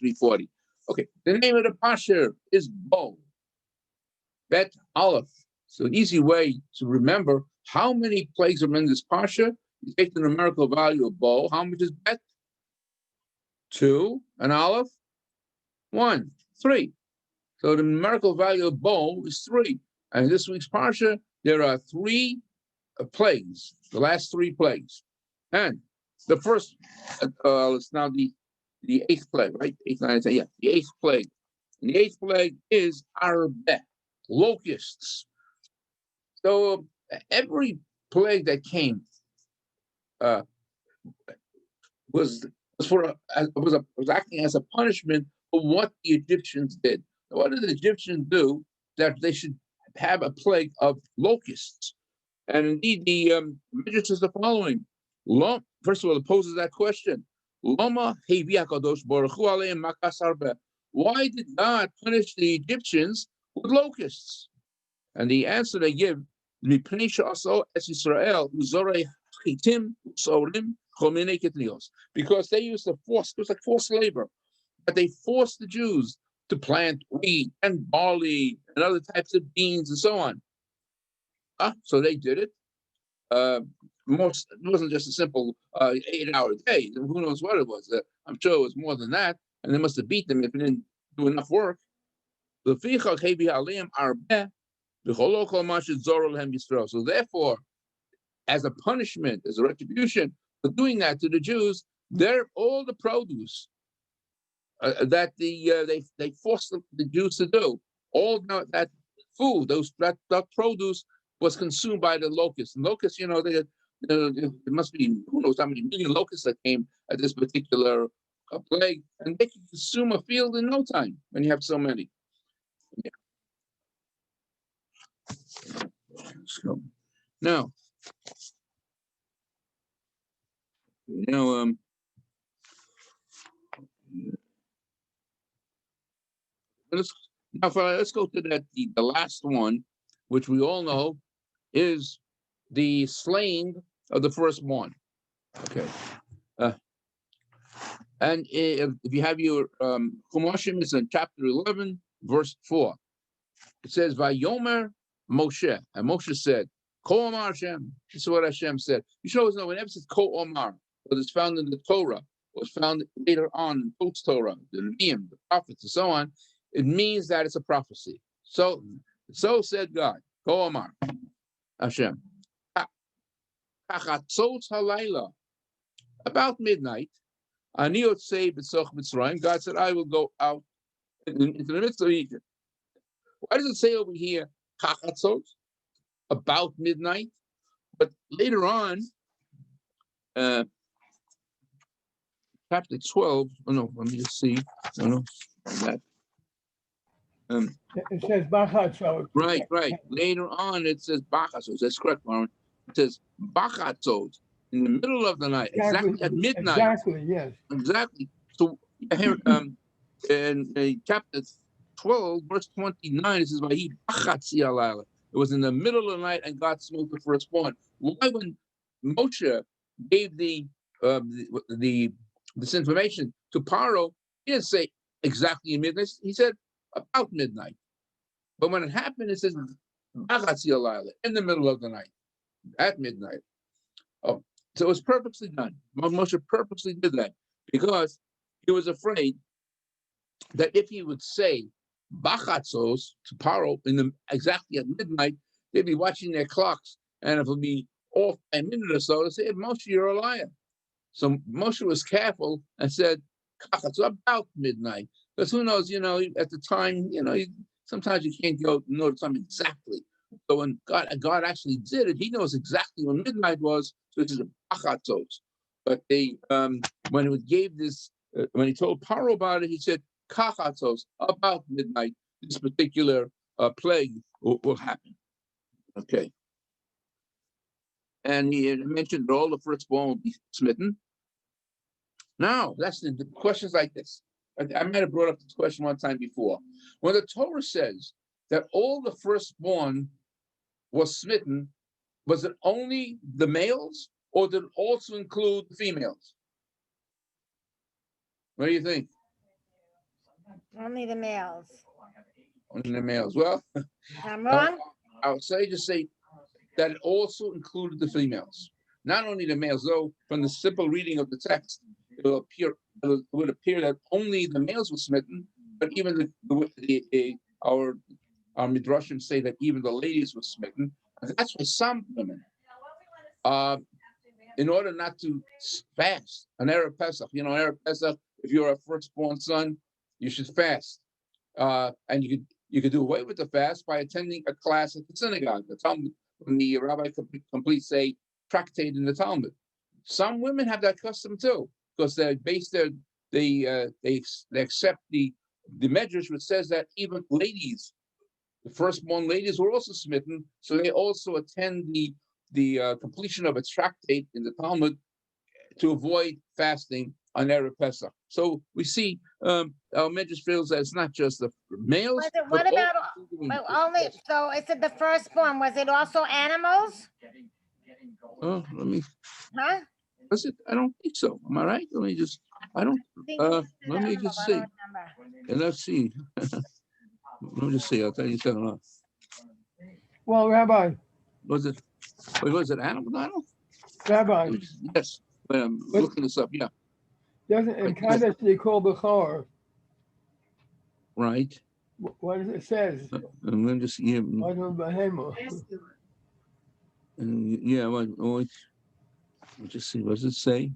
340. Okay, the name of the Parsha is Bo, Bet Aleph. So an easy way to remember how many plagues are in this Parsha. You take the numerical value of Bo. How much is Bet? 2, and Aleph? 1, 3. So the numerical value of Bo is 3. And in this week's Parsha, there are 3 plagues, the last 3 plagues. And the first, it's now the 8th plague, right? 8th, 9th, 10th, yeah, the 8th plague. And the 8th plague is Arbeh, locusts. So every plague that came was acting as a punishment for what the Egyptians did. What did the Egyptians do that they should have a plague of locusts? And indeed, the Midrash is the following. First of all, it poses that question. Why did God punish the Egyptians with locusts? And the answer they give, because they used to force, it was like forced labor, but they forced the Jews to plant wheat and barley and other types of beans and so on. So they did it. It wasn't just a simple 8-hour day. Who knows what it was? I'm sure it was more than that, and they must have beat them if they didn't do enough work. So therefore, as a punishment, as a retribution for doing that to the Jews, all the produce that they forced the Jews to do, all that food, that produce was consumed by the locusts. And locusts, there must be who knows how many million locusts that came at this particular plague, and they can consume a field in no time when you have so many. Yeah. Let's go. Now, let's go to the last one, which we all know is the slaying of the firstborn. Okay. And if you have your Chumashim, it's in chapter 11, verse 4. It says, Vayomer Moshe. And Moshe said, Ko Omar Hashem. This is what Hashem said. You should always know, whenever it says Ko Omar, what is found in the Torah, was found later on in post Torah, the Nevi'im, the prophets, and so on, it means that it's a prophecy. So said God, Ko Omar Hashem. About midnight, God said, I will go out into the midst of Egypt. Why does it say over here, about midnight? But later on, chapter 12, let me just see. That. It says Bachatzot. Right. Later on, it says Bachatzot. That's correct, Warren. It says Bachatzot. In the middle of the night, exactly at midnight. Exactly, yes. Exactly. So here, in chapter 12, verse 29, it says, it was in the middle of the night and God smote the firstborn. Why, when Moshe gave this information to Paro, he didn't say exactly in midnight. He said about midnight. But when it happened, it says in the middle of the night, at midnight. Oh, so it was purposely done. Moshe purposely did that because he was afraid that if he would say Bachatzos to Paro exactly at midnight, they'd be watching their clocks, and if it'll be off by a minute or so, they say, Moshe, you're a liar. So Moshe was careful and said, about midnight. Because who knows, at the time, sometimes you can't know the time exactly. So when God actually did it, he knows exactly when midnight was, so this is a Bachatzos. But when he gave this, when he told Paro about it, he said, Kachatzos, about midnight, this particular plague will happen. Okay. And he mentioned that all the firstborn will be smitten. Now, that's the questions like this. I might have brought up this question one time before. When the Torah says that all the firstborn was smitten, was it only the males, or did it also include the females? What do you think? Only the males. Only the males. Well, I'm wrong? I would just say that it also included the females. Not only the males, though, from the simple reading of the text, it would appear that only the males were smitten, but even our midrashim say that even the ladies were smitten. And that's why some women, in order not to fast on Erev Pesach, Erev Pesach, if you're a firstborn son, you should fast, and you could do away with the fast by attending a class at the synagogue. The Talmud, when the rabbi completes a tractate in the Talmud. Some women have that custom too, because they accept the medrash which says that even ladies, the firstborn ladies, were also smitten, so they also attend the completion of a tractate in the Talmud to avoid fasting on Erev Pesach. So we see our medrash feels that it's not just the males. What about only? So it said the firstborn. Was it also animals? Oh, let me. Huh? Was it? I don't think so. Am I right? Let me just. I don't. Let me just see. And let's see. Let me just see. I'll tell you something. Well, Rabbi. Was it? Wait, was it animal? Rabbi. Yes. But I'm looking this up. Yeah. Doesn't in Kaddish they call Bechor? Right. What does it says? I'm going to just yeah. Yeah. What just see. What does it say?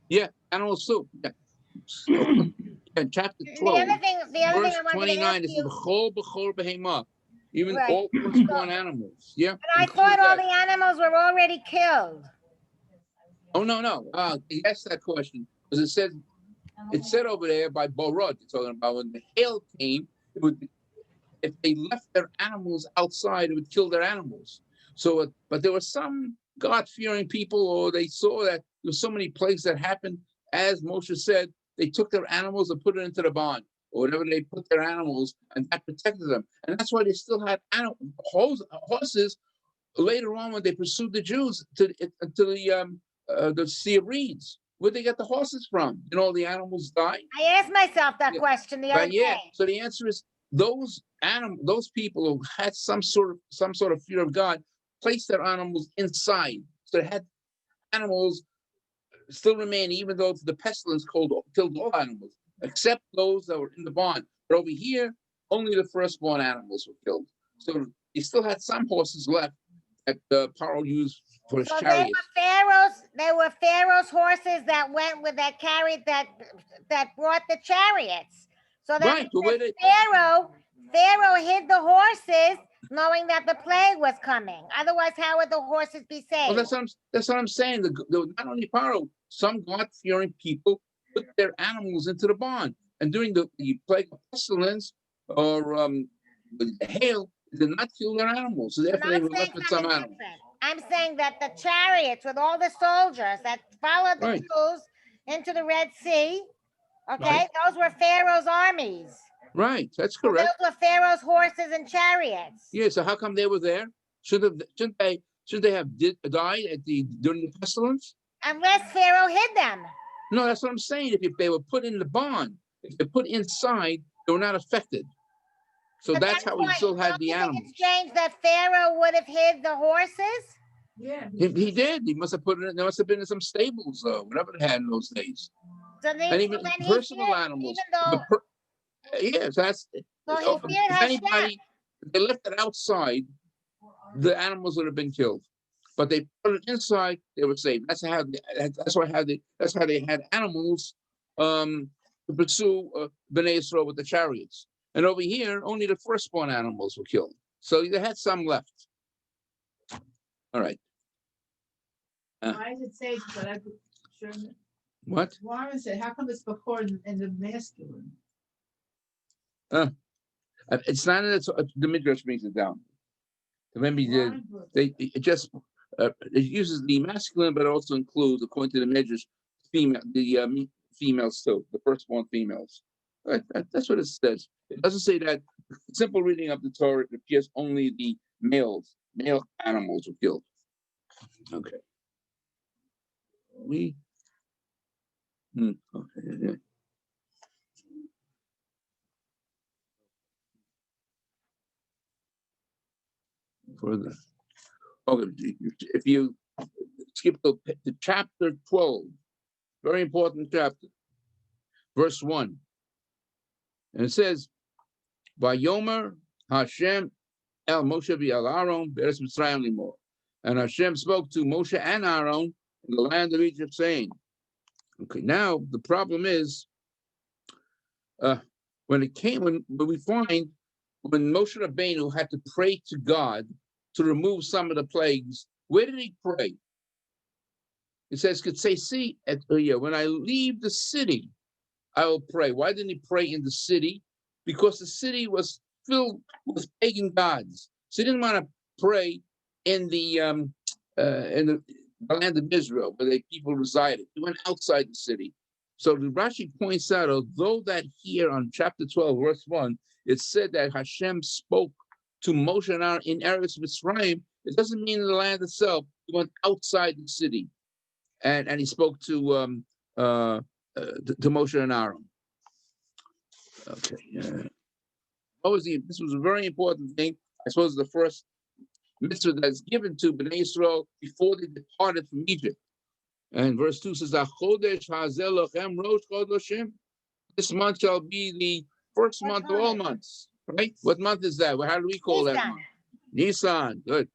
Yeah, animal soup. Yeah. Chapter 12. The other thing verse I wanted 29 to ask is you. b'chol b'chol behema, even Right. all firstborn animals. Yeah. And I thought all the animals were already killed. Oh no. He asked that question because it said over there by Borod, you're talking about when the hail came, it would, if they left their animals outside, it would kill their animals. So, but there were some God-fearing people, or they saw that there were so many plagues that happened. As Moshe said, they took their animals and put it into the barn, or whatever they put their animals, and that protected them. And that's why they still had horses later on when they pursued the Jews to the Sea of Reeds. Where'd they get the horses from? The animals died. I asked myself that question the other day. So the answer is those people who had some sort of fear of God placed their animals inside. So they had animals still remain, even though the pestilence killed all animals, except those that were in the barn. But over here, only the firstborn animals were killed. So they still had some horses left that Paro used for his chariots. They were Pharaoh's horses that went with that brought the chariots. So that Pharaoh hid the horses, knowing that the plague was coming. Otherwise, how would the horses be saved? Well, that's what I'm saying. Not only Paro, some God-fearing people put their animals into the barn, and during the plague of pestilence or the hail, did not kill their animals. So therefore, they were left with some animals. I'm saying that the chariots with all the soldiers that followed the Jews into the Red Sea, those were Pharaoh's armies. Right, that's correct. So those were Pharaoh's horses and chariots. Yeah, so how come they were there? Shouldn't they have died during the pestilence? Unless Pharaoh hid them. No, that's what I'm saying. If they were put in the barn, if they put inside, they were not affected. So that's how we still had the animals. It's strange that Pharaoh would have hid the horses. Yeah, he did. He must have put it. There must have been in some stables, whatever they had in those days. And even personal animals. Yes, that's. So if anybody, if they left it outside, the animals would have been killed. But they put it inside; they were safe. That's how they had animals to pursue Bnei Yisrael with the chariots. And over here, only the firstborn animals were killed. So they had some left. All right. Why does it say that? What? Why is it? How come it's before in the masculine? It's not the Midrash brings it down. Remember, it uses the masculine, but also includes, according to the Midrash, females too, the firstborn females. Right, that's what it says. It doesn't say that. Simple reading of the Torah, it appears only the male animals were killed. Okay. Okay. Further. Okay, if you skip to chapter 12, very important chapter, verse 1. And it says, Vayomer Hashem El Moshe v'El Aaron Be'eretz Mitzrayim limor. And Hashem spoke to Moshe and Aaron in the land of Egypt, saying, okay, now the problem is, when we find when Moshe Rabbeinu had to pray to God to remove some of the plagues, where did he pray? It says, could say, see, when I leave the city, I will pray. Why didn't he pray in the city? Because the city was filled with pagan gods. So he didn't want to pray in the land of Israel, where the people resided. He went outside the city. So the Rashi points out, although that here on chapter 12, verse 1, it said that Hashem spoke to Moshe and Aaron in Eretz Mitzrayim, it doesn't mean in the land itself. He went outside the city, and he spoke to Moshe and Aaron. Okay. This was a very important thing. I suppose the first mitzvah that's given to Bnei Israel before they departed from Egypt. And verse 2 says, this month shall be the first month of all months. Right? What month is that? Well, how do we call that month? Nisan. Good.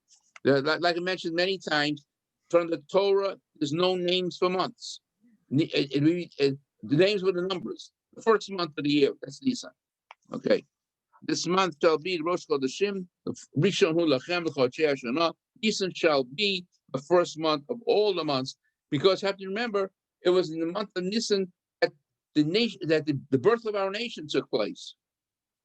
Like I mentioned many times, from the Torah, there's no names for months. The names were the numbers. The first month of the year, that's Nisan. Okay. This month shall be Rosh Chodeshim, Rishon Hu Lachem L'Chodshei HaShana. Nisan shall be the first month of all the months, because you have to remember, it was in the month of Nisan that the birth of our nation took place.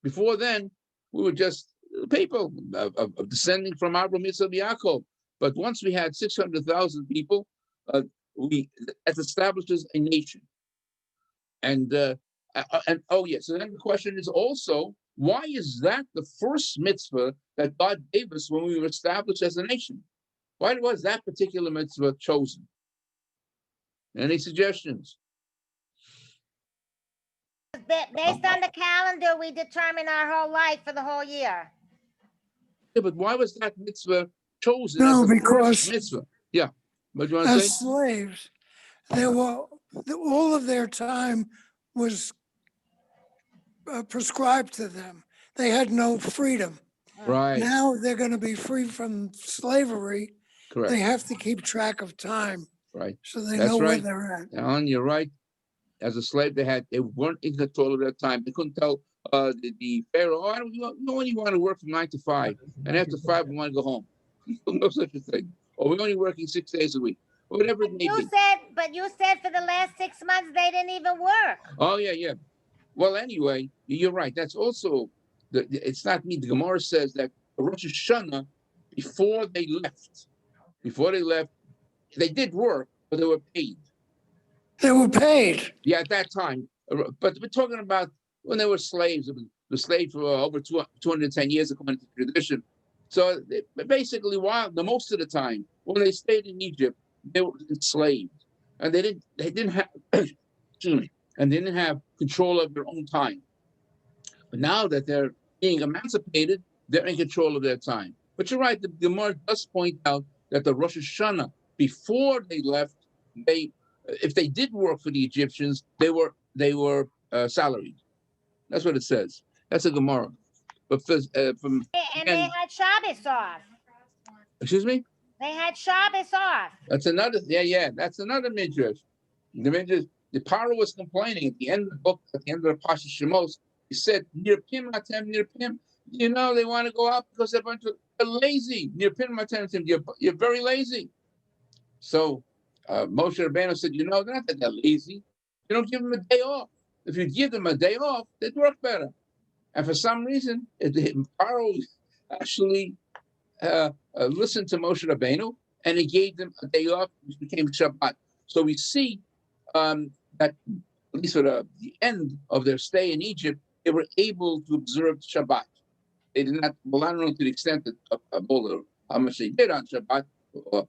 Before then, we were just people of descending from Abraham, Yitzchak, Yaakov. But once we had 600,000 people, that establishes a nation. And oh yes, so then the question is also, why is that the first mitzvah that God gave us when we were established as a nation? Why was that particular mitzvah chosen? Any suggestions? Based on the calendar, we determine our whole life for the whole year. Yeah, but why was that mitzvah chosen? No, as the because first mitzvah. Yeah. What do you want to say? as slaves, all of their time was prescribed to them. They had no freedom. Right. Now they're going to be free from slavery. Correct. They have to keep track of time. Right. So they That's know where right. they're at. Alan, you're right. As a slave, they weren't in control of their time. They couldn't tell the Pharaoh, oh, we only want to work from 9 to 5, and after 5 we want to go home. No such a thing. Or we're only working 6 days a week, or whatever it may be. But you said for the last 6 months they didn't even work. Oh yeah. Well, anyway, you're right. That's also it's not me. The Gemara says that Rosh Hashanah, before they left, they did work, but they were paid. They were paid. Yeah, at that time. But we're talking about when they were slaves. The slaves for over 210 years according to tradition. So basically, most of the time when they stayed in Egypt, they were enslaved, and they didn't have excuse me, and they didn't have control of their own time. But now that they're being emancipated, they're in control of their time. But you're right. The Gemara does point out that the Rosh Hashanah, before they left, if they did work for the Egyptians, they were salaried. That's what it says. That's a Gemara. But from And they had Shabbos off. Excuse me? They had Shabbos off. That's another. Yeah. That's another midrash. The Paro was complaining at the end of the book, at the end of the Parshat Shemos. He said, "Nirpim atem nirpim." You know they want to go out because they're lazy. Nirpim atem. You're very lazy. So Moshe Rabbeinu said, not that they're lazy. You don't give them a day off. If you give them a day off, they'd work better. And for some reason, Paro actually listened to Moshe Rabbeinu, and he gave them a day off, which became Shabbat. So we see that at least for the end of their stay in Egypt, they were able to observe Shabbat. They did not, well, I don't know to the extent that how much they did on Shabbat, but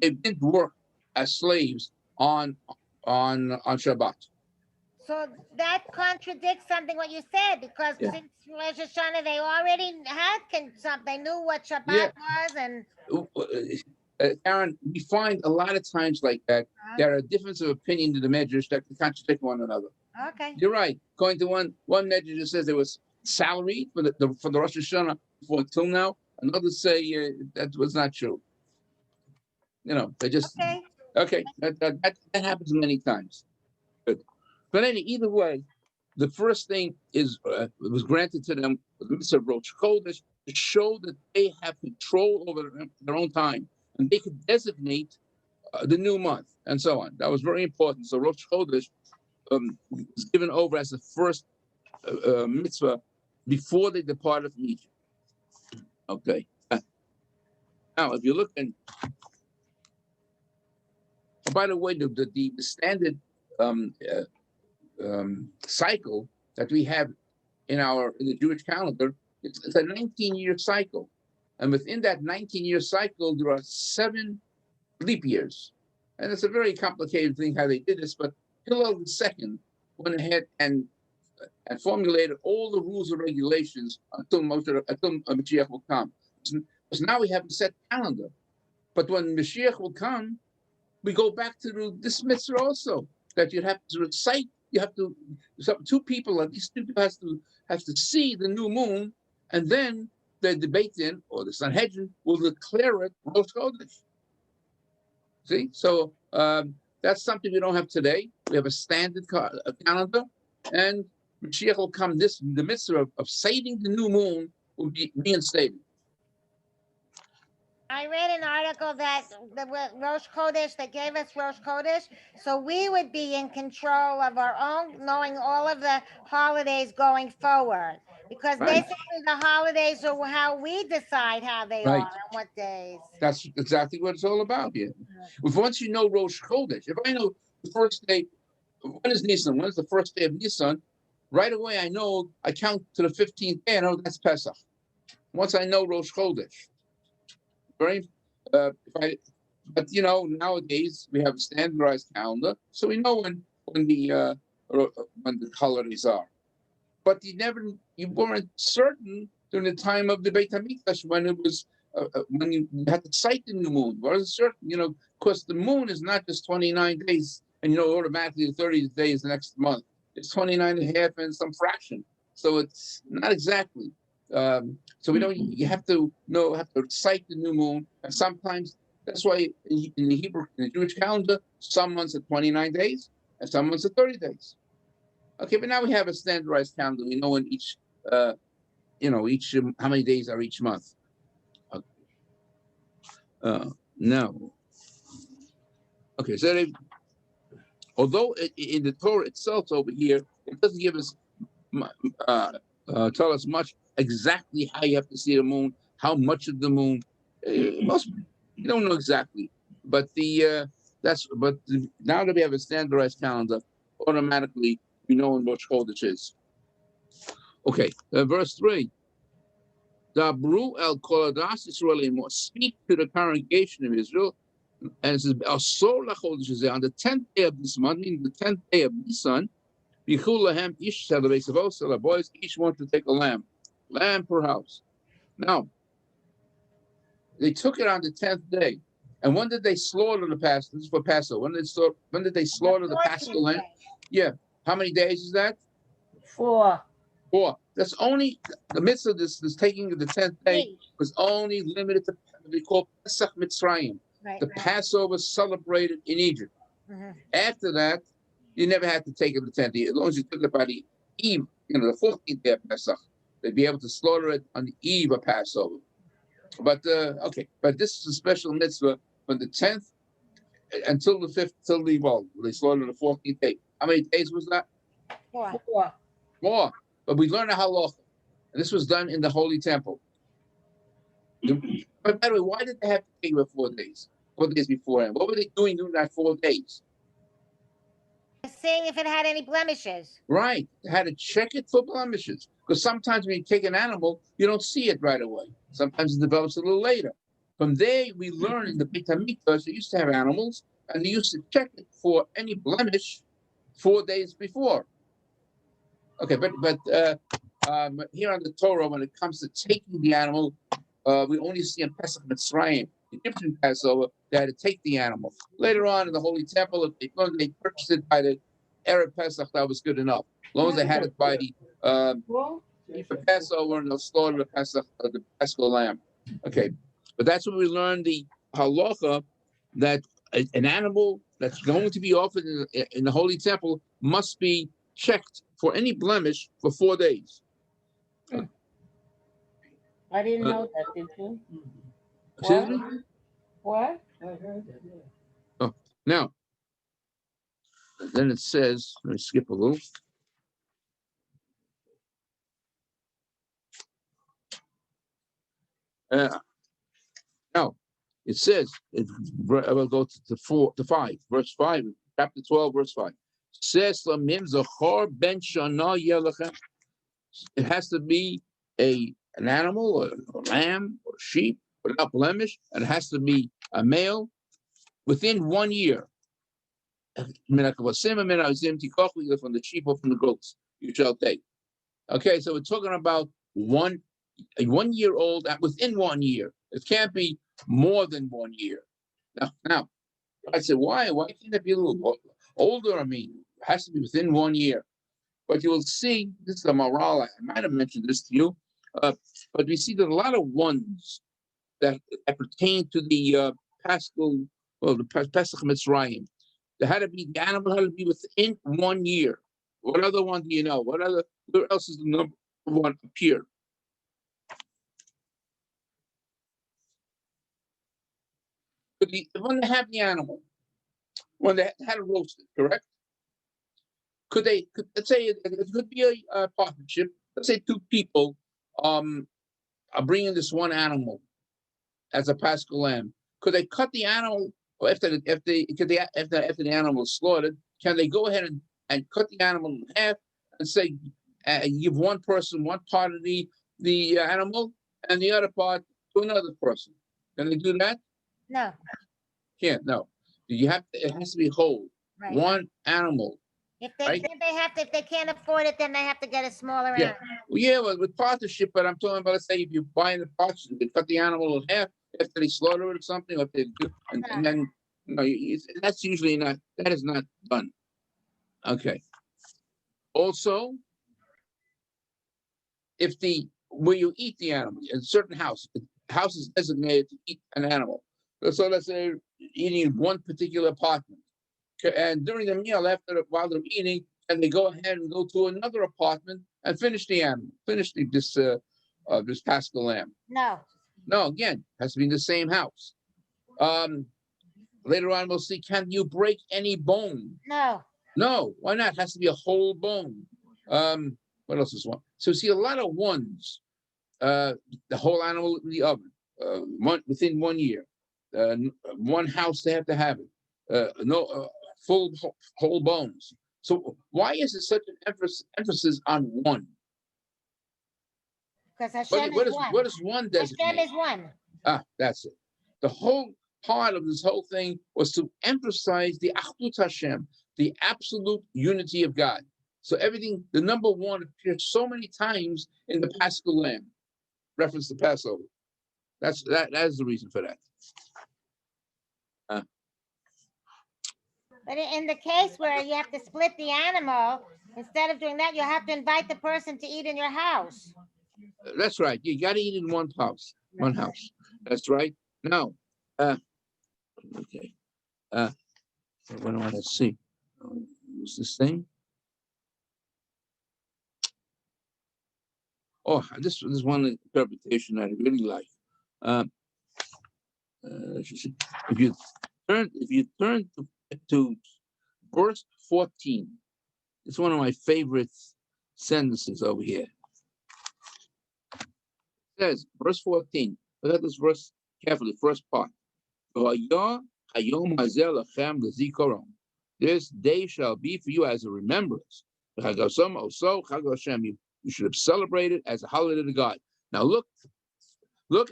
they did work as slaves on on Shabbat. So that contradicts something what you said, because Yeah. since Rosh Hashanah, they already had something. They knew what Shabbat Yeah. was, and Aaron, we find a lot of times like that, there are difference of opinion to the measures that contradict one another. okay. You're right. Going to one measure says there was salary for the Rosh Hashanah before till now. Another say that was not true. You know, they just Okay. That happens many times. Good. But anyway, either way, the first thing is it was granted to them the mitzvah of Rosh Chodesh to show that they have control over their own time and they could designate the new month and so on. That was very important. So Rosh Chodesh was given over as the first mitzvah before they departed from Egypt. Okay. Now, if you look and by the way, the standard cycle that we have in the Jewish calendar, it's a 19-year cycle, and within that 19-year cycle, there are 7 leap years, and it's a very complicated thing how they did this. But Hillel II went ahead and formulated all the rules and regulations until Mashiach will come. Because now we have a set calendar, but when Mashiach will come, we go back to this mitzvah also, that you have to recite. You have to, two people, at least 2 people has to see the new moon, and then the debate or the Sanhedrin will declare it Rosh Chodesh. See, so that's something we don't have today. We have a standard calendar, and Mashiach will come. The mitzvah of citing the new moon will be reinstated. I read an article that the Rosh Chodesh, they gave us Rosh Chodesh, so we would be in control of our own, knowing all of the holidays going forward. Because basically the holidays are how we decide how they are and what days. That's exactly what it's all about here. If once you know Rosh Chodesh, if I know the first day, when is Nisan? When is the first day of Nisan? Right away, I count to the 15th day. I know that's Pesach. Once I know Rosh Chodesh. But nowadays we have a standardized calendar, so we know when the holidays are. But you weren't certain during the time of the Beit HaMikdash when it was when you had to cite the new moon. Wasn't certain, because the moon is not just 29 days, and automatically the 30th day is the next month. It's 29 and a half and some fraction, so it's not exactly. So you have to cite the new moon, and sometimes that's why in the Jewish calendar, some months are 29 days and some months are 30 days. Okay, but now we have a standardized calendar. We know in each how many days are each month. No. Okay, so although in the Torah itself over here, it doesn't give us tell us much exactly how you have to see the moon, how much of the moon. Most you don't know exactly, but now that we have a standardized calendar, automatically we know when Rosh Chodesh is. Okay, verse 3. Dabru el kol adas Yisrael, speak to the congregation of Israel, and it says on the 10th day of this month, meaning the 10th day of Nisan. Boys, each one to take a lamb per house. Now, they took it on the 10th day. And when did they slaughter the Passover? This is for Passover. When did they slaughter the Passover lamb? Yeah. How many days is that? 4. That's only the mitzvah. This taking of the 10th day was only limited to what they call Pesach Mitzrayim, the Passover celebrated in Egypt. Mm-hmm. After that, you never had to take it the 10th day. As long as you took it by the eve, the 14th day of Pesach, they'd be able to slaughter it on the eve of Passover. But but this is a special mitzvah from the 10th until the 5th, they slaughtered the 14th day. How many days was that? 4. But we learned a halacha, and this was done in the Holy Temple. But by the way, why did they have to take it 4 days? 4 days beforehand. What were they doing during that 4 days? Seeing if it had any blemishes. Right. They had to check it for blemishes. Because sometimes when you take an animal, you don't see it right away. Sometimes it develops a little later. From there, we learn in the Beit HaMikdash, they used to have animals, and they used to check it for any blemish 4 days before. Okay, but here on the Torah, when it comes to taking the animal, we only see in Pesach Mitzrayim, the Egyptian Passover, they had to take the animal. Later on in the Holy Temple, if they purchased it by the Erev Pesach, that was good enough. As long as they had it by the Passover and they'll slaughter the Pesach, the Paschal lamb. Okay, but that's what we learned the halacha that an animal that's going to be offered in the Holy Temple must be checked for any blemish for 4 days. I didn't know that, did you? Excuse me? What? Oh, now, then it says, let me skip a little. Now, it says, I will go to 5, verse 5, chapter 12, verse 5. Says, it has to be an animal, or a lamb, or sheep, without blemish, and it has to be a male within 1 year. From the sheep or from the goats, you shall take. Okay, so we're talking about a 1 year old within 1 year. It can't be more than 1 year. Now, I said, why? Why can't it be a little older? I mean, it has to be within 1 year. But you will see, this is a morale. I might have mentioned this to you, but we see that a lot of ones that pertain to the Paschal, well, the Pesach Mitzrayim, the animal had to be within 1 year. What other one do you know? Where else is the number one appear? When they have the animal, when they had to roast it, correct? Let's say it could be a partnership. Let's say 2 people are bringing this one animal as a Paschal lamb. Could they cut the animal after the animal is slaughtered? Can they go ahead and cut the animal in half and say give one person one part of the animal and the other part to another person? Can they do that? No. Can't. No. It has to be whole. Right. One animal. If they Right? if they can't afford it, then they have to get a smaller Yeah. animal. Well, yeah, with partnership, but I'm talking about, let's say, if you're buying the partnership, they cut the animal in half after they slaughter it or something, or if they do, and then that's usually not. That is not done. Okay. Also, where you eat the animal, in a certain house is designated to eat an animal. So let's say you're eating in one particular apartment, and during the meal, while they're eating, and they go ahead and go to another apartment and finish the animal, this Paschal lamb. No, again, has to be in the same house. Later on, we'll see, can you break any bone? No, why not? It has to be a whole bone. What else is one? So see a lot of ones. The whole animal in the oven, within 1 year. One house they have to have it. Full whole bones. So why is it such an emphasis on one? Because Hashem is one. What is one designate? Hashem is one. That's it. The whole part of this whole thing was to emphasize the Achdut Hashem, the absolute unity of God. So everything, the number one appears so many times in the Paschal lamb, reference to Passover. That is the reason for that. But in the case where you have to split the animal, instead of doing that, you have to invite the person to eat in your house. That's right. You got to eat in one house. One house. That's right. Now, okay. What do I want to see? What's this thing? Oh, this is one interpretation I really like. If you turn to verse 14, it's one of my favorite sentences over here. It says, verse 14. Look at this verse carefully. First part. This day shall be for you as a remembrance. You should have celebrated as a holiday to God. Now look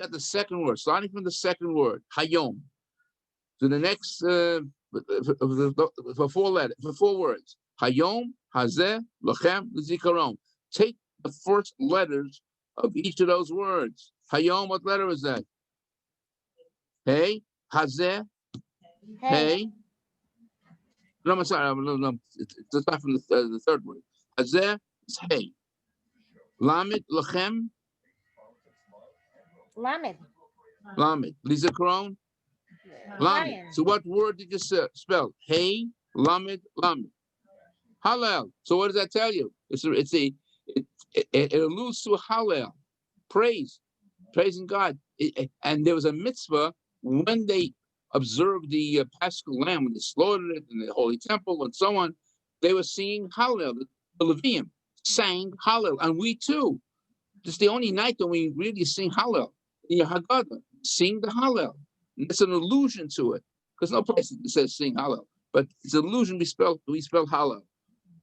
at the second word, starting from the second word, hayom, to the next for 4 letters, for 4 words. Hayom, Hazeh, Lachem, Zikaron. Take the first letters of each of those words. Hayom, what letter is that? Hey, Hazeh, hey. No, I'm sorry. No. It's not from the third word. Hazeh is hey. Lamed, Lachem, Lamed. Lamed. Lizikaron, Lamed. Lion. So what word did you spell? Hey, Lamed, Lamed. Hallel. So what does that tell you? It alludes to Hallel, praise, praising God. And there was a mitzvah when they observed the Paschal Lamb, when they slaughtered it in the Holy Temple and so on. They were singing Hallel. The Levium sang Hallel, and we too. It's the only night that we really sing Hallel. In your Haggadah, sing the Hallel. And it's an allusion to it, because no place that says sing Hallel, but it's an allusion. We spell Hallel.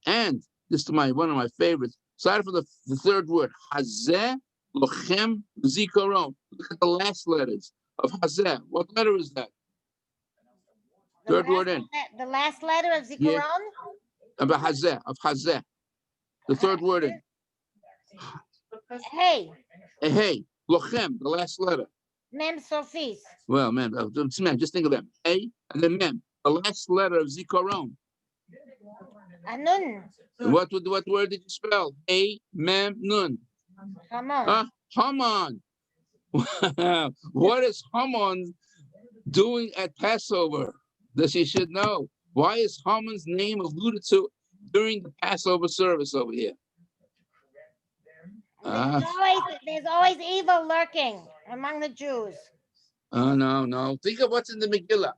And this is one of my favorites. Aside from the third word, Hazeh, Lochem, Zikaron. Look at the last letters of Hazeh. What letter is that? Third word in. The last letter of Zikaron? Yeah. Of Hazeh. The third word in. Hey. Hey, Lochem, the last letter. Mem Sofis. Well, man, just think of them. Hey, and then mem, the last letter of Zikaron. Anun. What word did you spell? A, mem, nun. Hamon. Haman. What is Haman doing at Passover? That you should know. Why is Haman's name alluded to during the Passover service over here? There's always evil lurking among the Jews. Oh, no. Think of what's in the Megillah.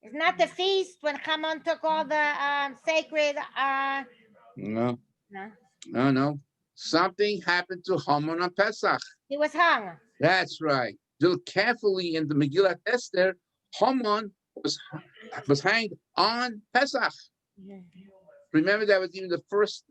It's not the feast when Haman took all the sacred. No. Something happened to Haman on Pesach. He was hung. That's right. Look carefully in the Megillah Esther. Haman was hanged on Pesach. Remember, that was even the first.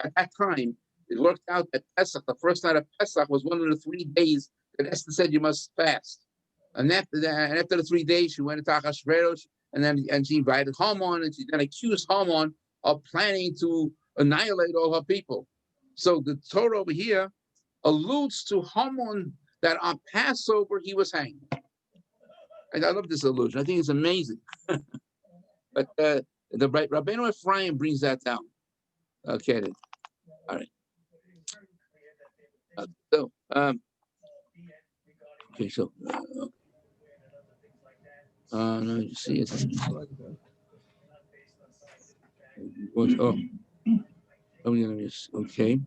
At that time, it worked out that Pesach, the first night of Pesach, was one of the 3 days that Esther said you must fast. And after the 3 days, she went to Hashuvua, and she invited Haman, and she then accused Haman of planning to annihilate all her people. So the Torah over here alludes to Haman that on Passover he was hanged. And I love this allusion. I think it's amazing. But the Rabbeinu Ephraim brings that down. Okay, then. All right. No, you see it. Okay.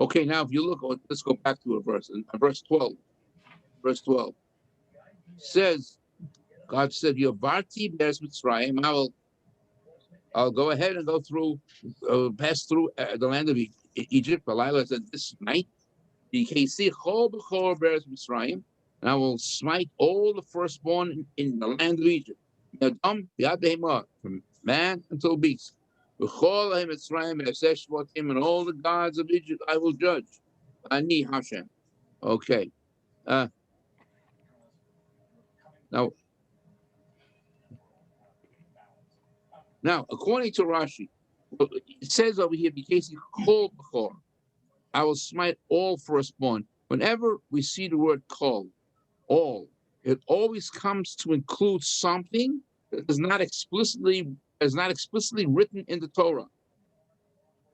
Okay, now if you look, let's go back to a verse. Verse 12. Verse 12 says, God said, "Yavarti bears Mitzrayim." I'll go ahead and go through, pass through the land of Egypt. Delilah said, "This night, and I will smite all the firstborn in the land of Egypt, from man until beast. And all the gods of Egypt I will judge. Ani Hashem." Okay. Now, according to Rashi, it says over here, I will smite all firstborn. Whenever we see the word kol, all, it always comes to include something that is not explicitly written in the Torah.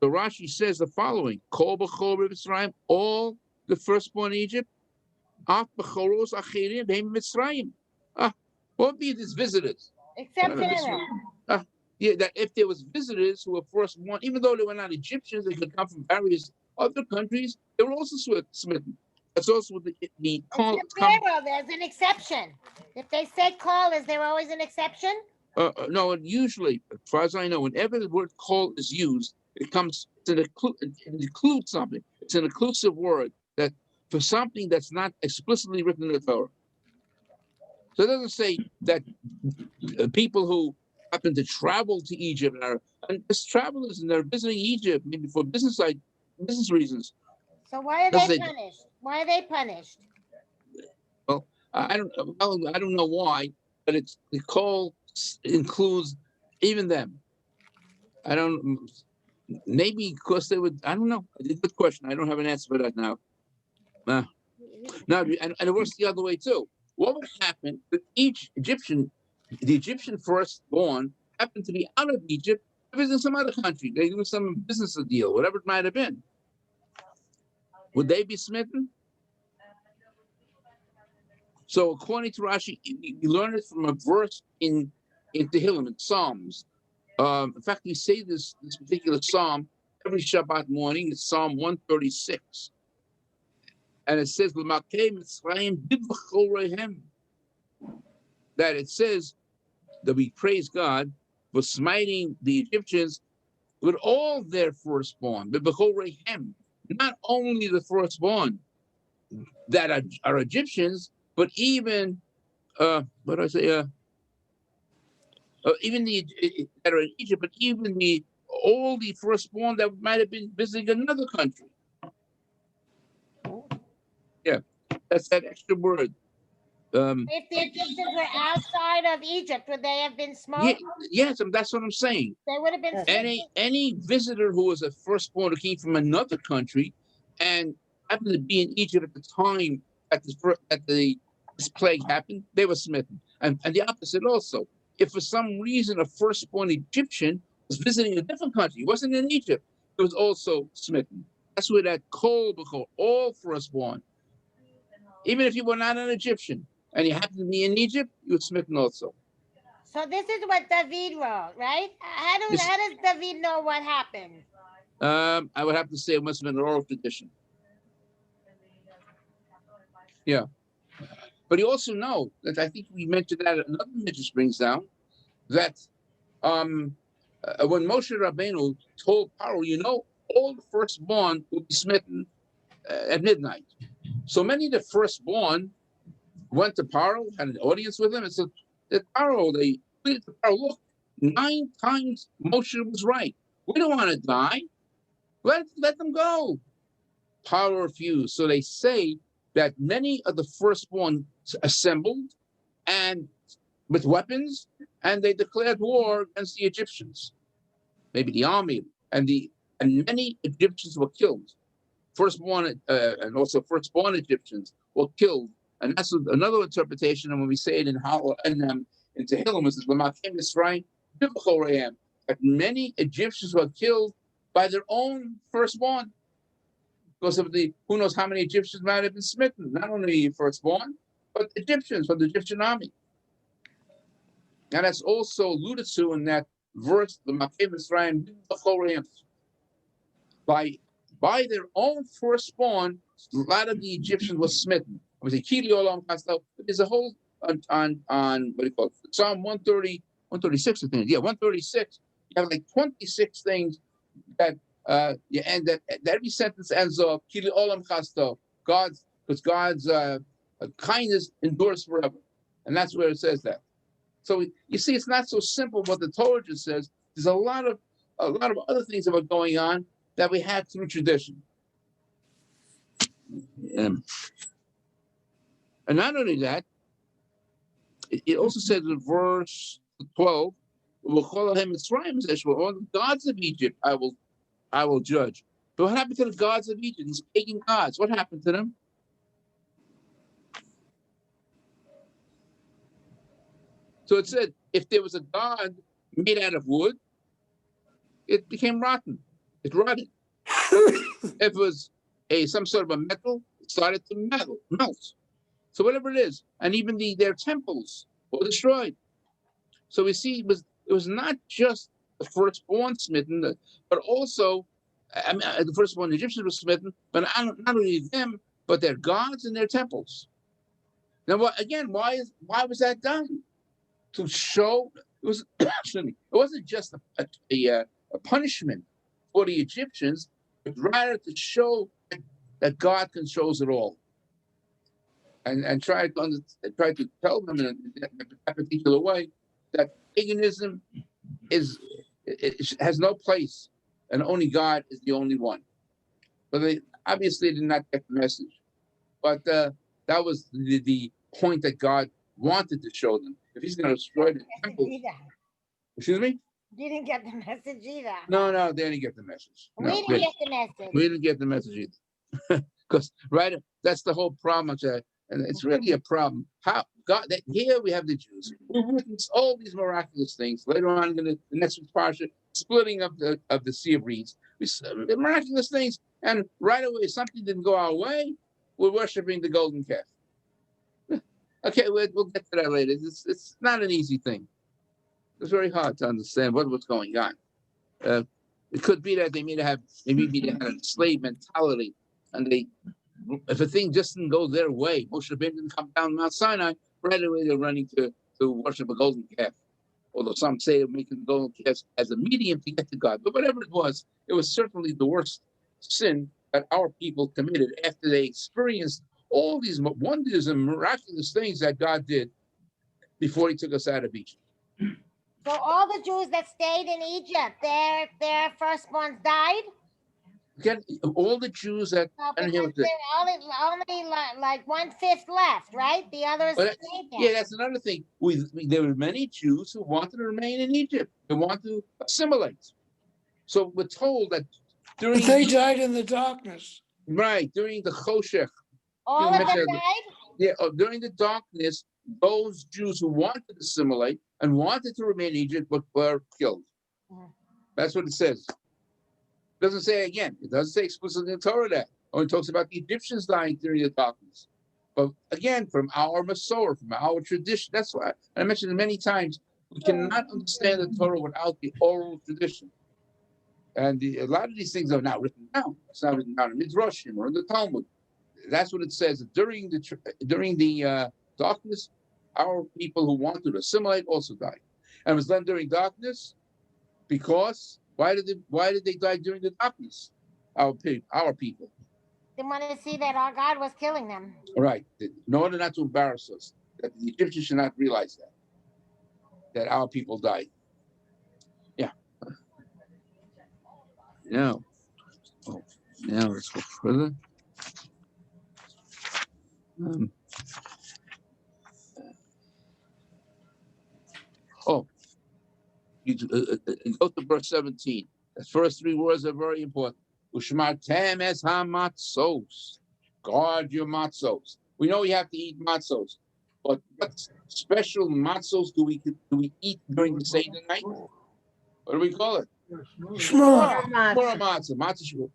So Rashi says the following: Kol b'chol b'Mitzrayim, all the firstborn in Egypt. Af b'choros achirim b'hem Mitzrayim. What would be these visitors? Except Pharaoh. Yeah, that if there was visitors who were firstborn, even though they were not Egyptians, they could come from various other countries. They were also smitten. That's also what the call. Pharaoh, there's an exception. If they say call, is there always an exception? No, usually, as far as I know, whenever the word call is used, it includes something. It's an inclusive word that for something that's not explicitly written in the Torah. So it doesn't say that people who happen to travel to Egypt and as travelers and they're visiting Egypt maybe for business reasons. So why are they punished? Why are they punished? Well, I don't know why, but the call includes even them. I don't. Maybe because they would. I don't know. It's a good question. I don't have an answer for that now. Now, and it works the other way too. What would happen if each Egyptian, the Egyptian firstborn, happened to be out of Egypt, visiting some other country? They do some business deal, whatever it might have been. Would they be smitten? So, according to Rashi, we learn it from a verse in Tehillim, in Psalms. In fact, we say this particular psalm every Shabbat morning. It's Psalm 136. And it says, that it says that we praise God for smiting the Egyptians with all their firstborn, not only the firstborn that are Egyptians, but even, what do I say? Even the that are in Egypt, but even all the firstborn that might have been visiting another country. Yeah, that's that extra word. If the Egyptians were outside of Egypt, would they have been smoked? Yes, that's what I'm saying. They would have been. Any visitor who was a firstborn who came from another country and happened to be in Egypt at the time that this plague happened, they were smitten. And the opposite also. If for some reason a firstborn Egyptian was visiting a different country, wasn't in Egypt, it was also smitten. That's where that all firstborn. Even if you were not an Egyptian and you happened to be in Egypt, you were smitten also. So this is what David wrote, right? How does David know what happened? I would have to say it must have been an oral tradition. Yeah. But you also know that I think we mentioned that another midrash brings down that when Moshe Rabbeinu told Paro, all the firstborn will be smitten at midnight. So many of the firstborn went to Paro, had an audience with him, and said, Paro, they pleaded to Paro, look, 9 times Moshe was right. We don't want to die. Let them go. Paro refused. So they say that many of the firstborn assembled and with weapons, and they declared war against the Egyptians, maybe the army, and many Egyptians were killed. Firstborn and also firstborn Egyptians were killed, and that's another interpretation. And when we say it in Tehillim, it says, that many Egyptians were killed by their own firstborn. Because of who knows how many Egyptians might have been smitten, not only firstborn, but Egyptians from the Egyptian army. And that's also alluded to in that verse, the Makeh Mitzrayim, by their own firstborn, a lot of the Egyptians were smitten. There's a whole on what do you call it? Psalm 136, I think. Yeah, 136. You have like 26 things that you end that every sentence ends up Kili Olam Chasto. God's kindness endures forever, and that's where it says that. So you see, it's not so simple what the Torah just says. There's a lot of other things that are going on that we had through tradition. And not only that, it also says in verse 12, all the gods of Egypt I will judge. But what happened to the gods of Egypt? These pagan gods, what happened to them? So it said, if there was a god made out of wood, it became rotten. It rotted. If it was some sort of a metal, it started to melt. So whatever it is, and even their temples were destroyed. So we see it was not just the firstborn smitten, but also the firstborn Egyptians were smitten, but not only them, but their gods and their temples. Now, why was that done? To show it was it wasn't just a punishment for the Egyptians, but rather to show that God controls it all, and try to tell them in a particular way that paganism has no place, and only God is the only one. But they obviously did not get the message. But that was the point that God wanted to show them. If he's going to destroy the temple, excuse me? You didn't get the message either. No, they didn't get the message. We No, didn't they- get the message. we didn't get the message either. Because that's the whole problem, and it's really a problem. How God that here we have the Jews who witness all these miraculous things. Later on in the next week's Parshat, splitting of the Sea of Reeds, the miraculous things, and right away something didn't go our way. We're worshiping the golden calf. Okay, we'll get to that later. It's not an easy thing. It's very hard to understand what's going on. It could be that maybe they had a slave mentality, and if a thing just didn't go their way, Moshe Rabbeinu didn't come down Mount Sinai, right away they're running to worship a golden calf. Although some say they're making the golden calf as a medium to get to God. But whatever it was certainly the worst sin that our people committed after they experienced all these wonders and miraculous things that God did before he took us out of Egypt. So all the Jews that stayed in Egypt, their firstborns died? Again, all the Jews that No, I don't hear because what the- only like 1/5 left, right? The others But stayed yeah, there. that's another thing. There were many Jews who wanted to remain in Egypt. They wanted to assimilate. So we're told that But during they died in the darkness. during the Choshech, All of them mentioned- died? during the darkness, those Jews who wanted to assimilate and wanted to remain in Egypt but were killed. Mhm. That's what it says. It doesn't say again. It doesn't say explicitly in the Torah that. Only talks about the Egyptians dying during the darkness. But again, from our Masorah, from our tradition, that's why I mentioned it many times. We cannot understand the Torah without the oral tradition. And a lot of these things are not written down. It's not written down in Midrashim or in the Talmud. That's what it says. During the darkness, our people who wanted to assimilate also died. And it was done during darkness because why did they die during the darkness? Our people. They wanted to see that our God was killing them. All right. In order not to embarrass us, that the Egyptians should not realize that our people died. Yeah. Now let's go further. You go to verse 17. The first three words are very important. Ushmartem es hamatzos. Guard your matzos. We know you have to eat matzos, but what special matzos do we eat during the Seder night? What do we call it? Shmur. Shmura matzah, matzah shmur.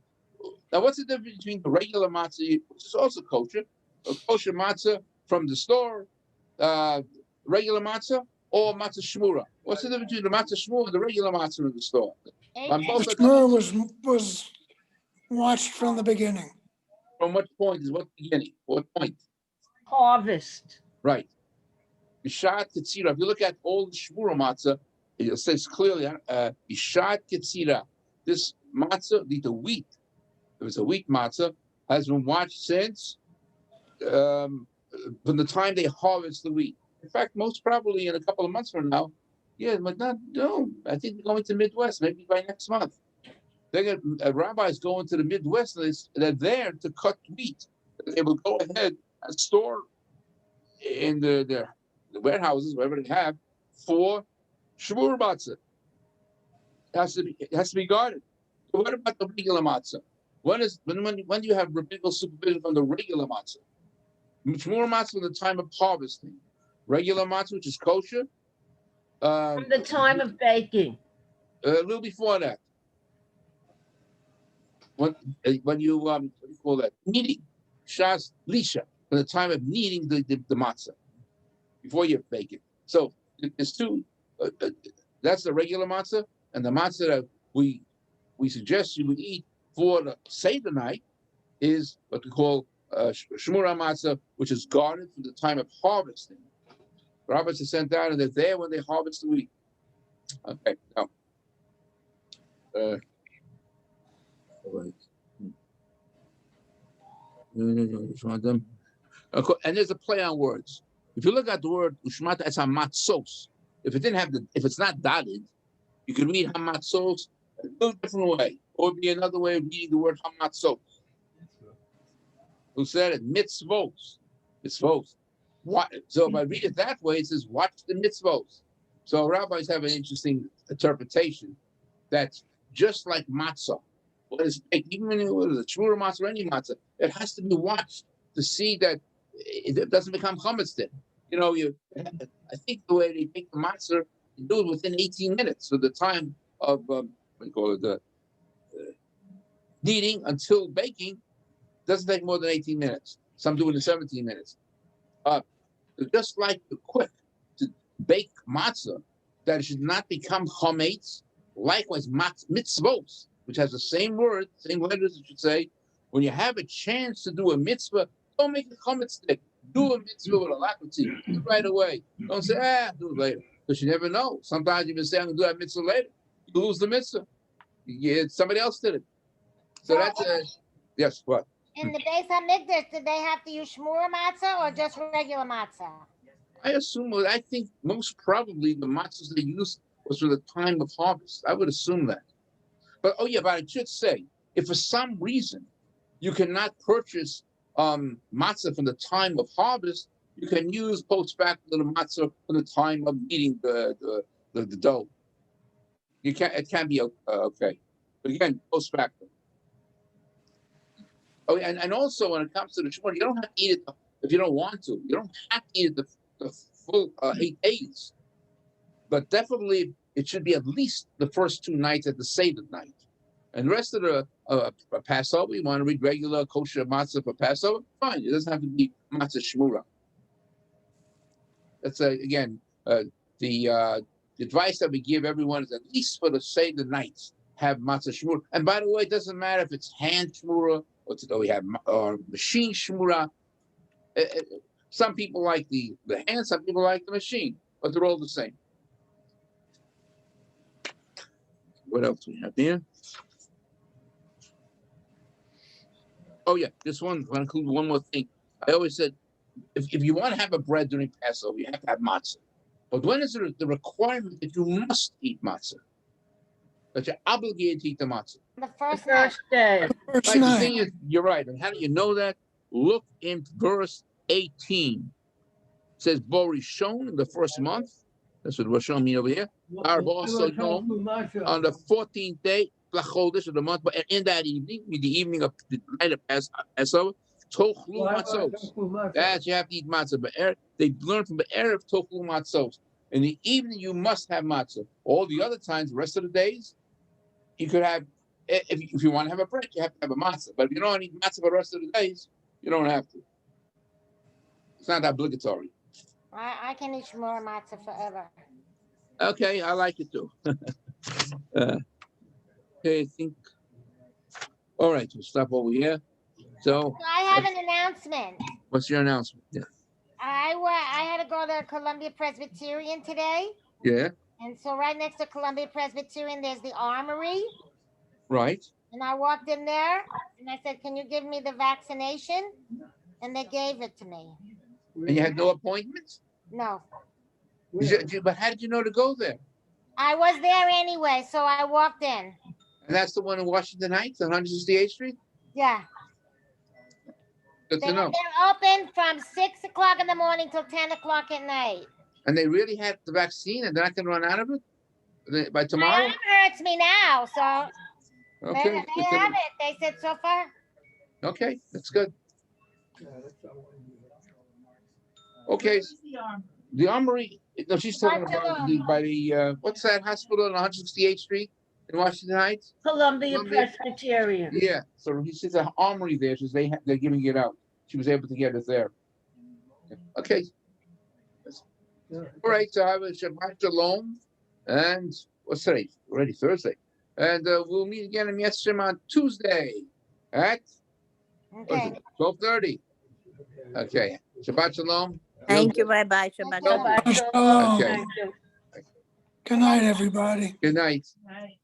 Now, what's the difference between the regular matzah, which is also kosher, or kosher matzah from the store, regular matzah, or matzah shmura? What's the difference between the matzah shmura and the regular matzah in the store? Both are- Shmur was watched from the beginning. From what point is what beginning? What point? Harvest. Right. Bishat Ketzira. If you look at all the Shmura matzah, it says clearly, Bishat Ketzira. This matzah, the wheat, it was a wheat matzah, has been watched since from the time they harvest the wheat. In fact, most probably in a couple of months from now, but not, no, I think they're going to Midwest, maybe by next month. They're rabbis going to the Midwest, and they're there to cut wheat. They will go ahead and store in the warehouses, wherever they have, for Shmur matzah. It has to be guarded. But what about the regular matzah? When do you have rabbinical supervision from the regular matzah? Shmur matzah in the time of harvesting. Regular matzah, which is kosher. From the time of baking. A little before that. When you what do you call that? Kneading. Shas lisha. From the time of kneading the matzah. Before you bake it. So there's two. That's the regular matzah, and the matzah that we suggest you would eat for the Seder night is what we call shmura matzah, which is guarded from the time of harvesting. Rabbis are sent out, and they're there when they harvest the wheat. Okay, now. And there's a play on words. If you look at the word ushmata as hamatzos, if it's not dotted, you can read hamatzos a little different way, or it'd be another way of reading the word hamatzos. Who said it? Mitzvos. what? So if I read it that way, it says watch the mitzvos. So rabbis have an interesting interpretation that just like matzah, even when it was a shmura matzah or any matzah, it has to be watched to see that it doesn't become chametz then. You know, I think the way they make the matzah, you do it within 18 minutes. So the time of what do you call it, the kneading until baking doesn't take more than 18 minutes. Some do it in 17 minutes. Just like the quick to bake matzah, that it should not become chametz. Likewise, mitzvot, which has the same word, same letters, it should say, when you have a chance to do a mitzvah, don't make a chametz stick. Do a mitzvah with alacrity right away. Don't say, do it later. Because you never know. Sometimes you can say, I'm going to do that mitzvah later. You lose the mitzvah. Somebody else did it. So that's yes, what? In the Beis HaMikdash, did they have to use shmura matzah or just regular matzah? I think most probably the matzahs they used was for the time of harvest. I would assume that. But but I should say, if for some reason you cannot purchase matzah from the time of harvest, you can use post-facto the matzah from the time of eating the dough. It can be okay. But again, post-facto. Oh, and also when it comes to the shmur, you don't have to eat it if you don't want to. You don't have to eat it the full 8 days. But definitely it should be at least the first 2 nights at the Seder night. And the rest of the Passover, you want to read regular kosher matzah for Passover, fine. It doesn't have to be matzah shmura. That's again the advice that we give everyone is at least for the Seder nights have matzah shmura. And by the way, it doesn't matter if it's hand shmura or we have machine shmura. Some people like the hand, some people like the machine, but they're all the same. What else do we have here? Oh yeah, this one. I want to include one more thing. I always said, if you want to have a bread during Passover, you have to have matzah. But when is the requirement that you must eat matzah? That you're obligated to eat the matzah? The The first night. first day. First Right, the night. thing is, you're right. And how do you know that? Look in verse 18. It says, Borishon in the first month. That's what Rosh mean over here. On the 14th day, Lachodesh of the month, but in that evening, the evening of the night of Passover, Tochlu Matzos. That you have to eat matzah. But they learned from the Erev Tochlu Matzos. In the evening, you must have matzah. All the other times, the rest of the days, you could have, if you want to have a break, you have to have a matzah. But if you don't eat matzah for the rest of the days, you don't have to. It's not obligatory. I can eat shmura matzah forever. Okay, I like it too. Okay, I think. All right, we'll stop over here. So, I have an announcement. what's your announcement? Yeah. I had to go to Columbia Presbyterian today. Yeah. And so right next to Columbia Presbyterian, there's the Armory. Right. And I walked in there and I said, can you give me the vaccination? And they gave it to me. And you had no appointments? No, But how did you know to go there? I was there anyway, so I walked in. And that's the one in Washington Heights on 168th Street? Yeah. Good to know. They're open from 6 o'clock in the morning till 10 o'clock at night. And they really have the vaccine and they're not going to run out of it by My tomorrow? arm hurts me now, so Okay. they have it. They said so far. Okay, that's good. Okay, Where's the arm? the Armory, no, she's talking about by the, what's that hospital on 168th Street in Washington Heights? Columbia Columbia. Presbyterian. Yeah, so he says an Armory there, says they're giving it out. She was able to get it there. Okay. All right, so have a Shabbat Shalom, and what's today? Already Thursday. And we'll meet again in Yeshem on Tuesday at Okay. 12:30. Okay, Shabbat Shalom. Thank you. Bye-bye. Shabbat Shabbat shalom. Shalom. Okay. Thank you. Good night, everybody. Good night. Right.